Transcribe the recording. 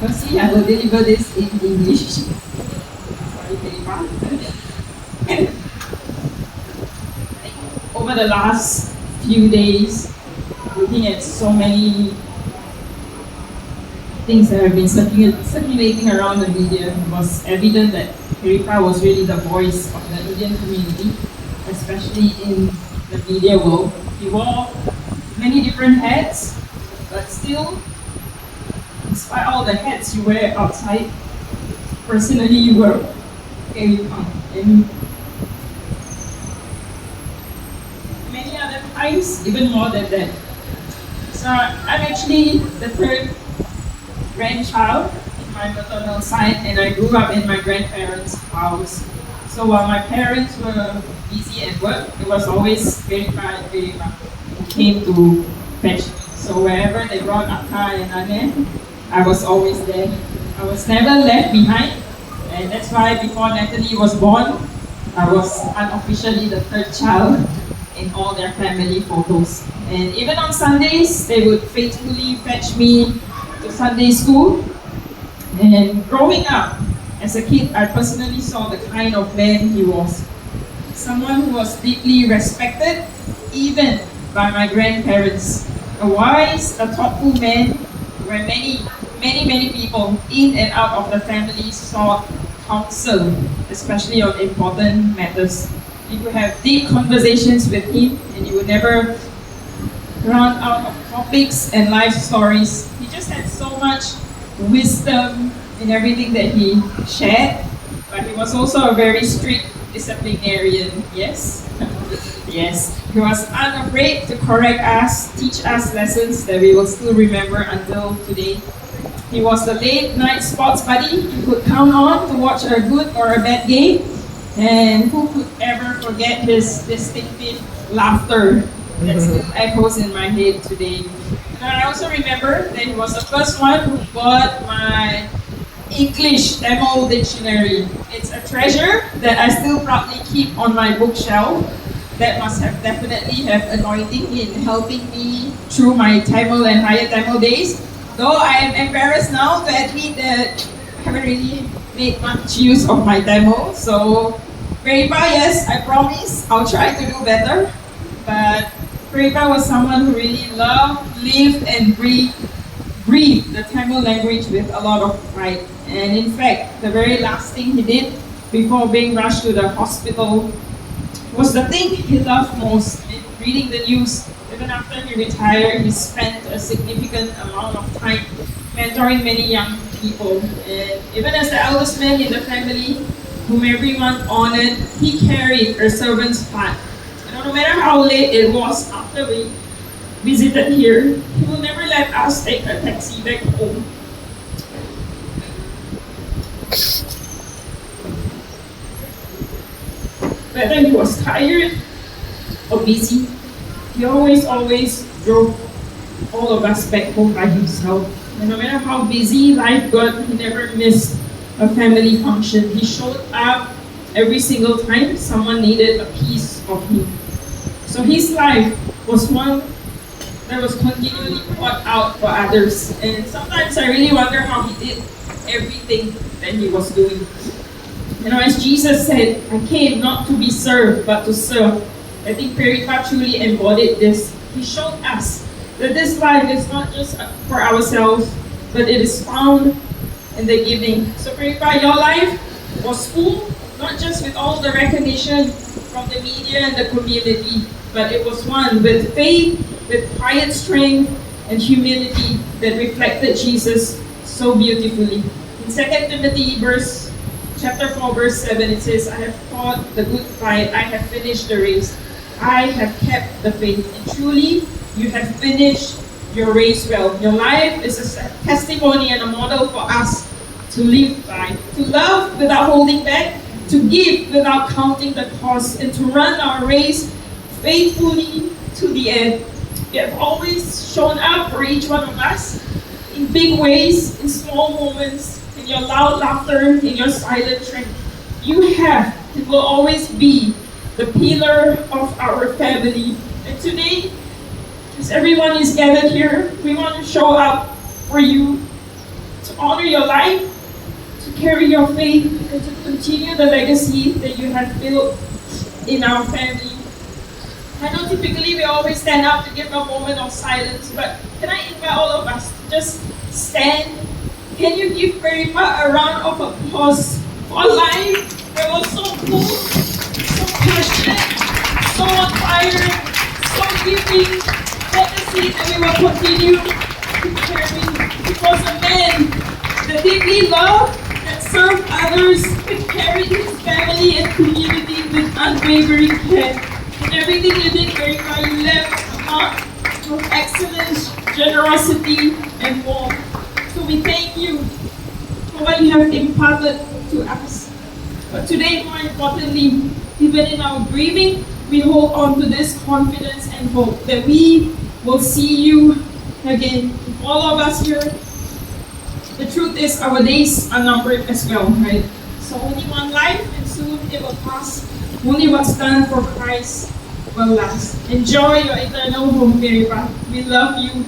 Firstly, I will deliver this in English. Sorry, Patrina. Over the last few days, looking at so many things that have been circulating around the media, it was evident that Patrina was really the voice of the Indian community, especially in the media world. He wore many different hats, but still, despite all the hats you wear outside, personally you were Patrina. And many other times, even more than that. So I'm actually the third grandchild in my maternal side, and I grew up in my grandparents' house. So while my parents were busy at work, it was always Patrina who came to fetch me. So wherever they brought Akka and Ane, I was always there. I was never left behind, and that's why before Natalie was born, I was unofficially the third child in all their family photos. And even on Sundays, they would faithfully fetch me to Sunday school. And growing up, as a kid, I personally saw the kind of man he was. Someone who was deeply respected, even by my grandparents. A wise, a thoughtful man, where many people in and out of the family sought counsel, especially on important matters. You could have deep conversations with him, and you would never run out of topics and life stories. He just had so much wisdom in everything that he shared, but he was also a very strict disciplinarian. Yes? Yes. He was unafraid to correct us, teach us lessons that we will still remember until today. He was the late night sports buddy you could count on to watch a good or a bad game. And who could ever forget his distinctive laughter that still echoes in my head today. And I also remember that he was the first one who bought my English Tamil dictionary. It's a treasure that I still proudly keep on my bookshelf. That must have definitely have anointing in helping me through my Tamil and higher Tamil days. Though I am embarrassed now to admit that I haven't really made much use of my Tamil. So, Patrina, yes, I promise I'll try to do better. But Patrina was someone who really loved, lived, and breathed the Tamil language with a lot of pride. And in fact, the very last thing he did before being rushed to the hospital was the thing he loved most, reading the news. Even after he retired, he spent a significant amount of time mentoring many young people. And even as the eldest man in the family, whom everyone honored, he carried a servant's heart. No matter how late it was after we visited here, he will never let us take a taxi back home. Whether he was tired or busy, he always drove all of us back home by himself. And no matter how busy life got, he never missed a family function. He showed up every single time someone needed a piece of him. So his life was one that was continually poured out for others. And sometimes I really wonder how he did everything that he was doing. You know, as Jesus said, I came not to be served, but to serve. I think Patrina truly embodied this. He showed us that this life is not just for ourselves, but it is found in the giving. So Patrina, your life was full, not just with all the recognition from the media and the community, but it was one with faith, with quiet strength, and humility that reflected Jesus so beautifully. In 2 Timothy chapter 4, verse 7, it says, I have fought the good fight, I have finished the race, I have kept the faith, and truly you have finished your race well. Your life is a testimony and a model for us to live by, to love without holding back, to give without counting the cost, and to run our race faithfully to the end. You have always shown up for each one of us in big ways, in small moments, in your loud laughter, in your silent strength. You have, it will always be the pillar of our family. And today, as everyone is gathered here, we want to show up for you to honor your life, to carry your faith, and to continue the legacy that you have built in our family. I know typically we always stand up to give a moment of silence, but can I invite all of us to just stand? Can you give Peripa a round of applause for a life that was so full, so passionate, so on fire, so giving, legacy that we will continue to carry. It was a man that deeply loved, that served others, that carried his family and community with unwavering care. In everything you did, Peripa, you left a mark of excellence, generosity, and warmth. So we thank you for what you have imparted to us. But today, more importantly, even in our grieving, we hold on to this confidence and hope that we will see you again. All of us here, the truth is our days are numbered as well, right? So only one life and soon it will pass. Only what's done for Christ will last. Enjoy your eternal home, Peripa. We love you.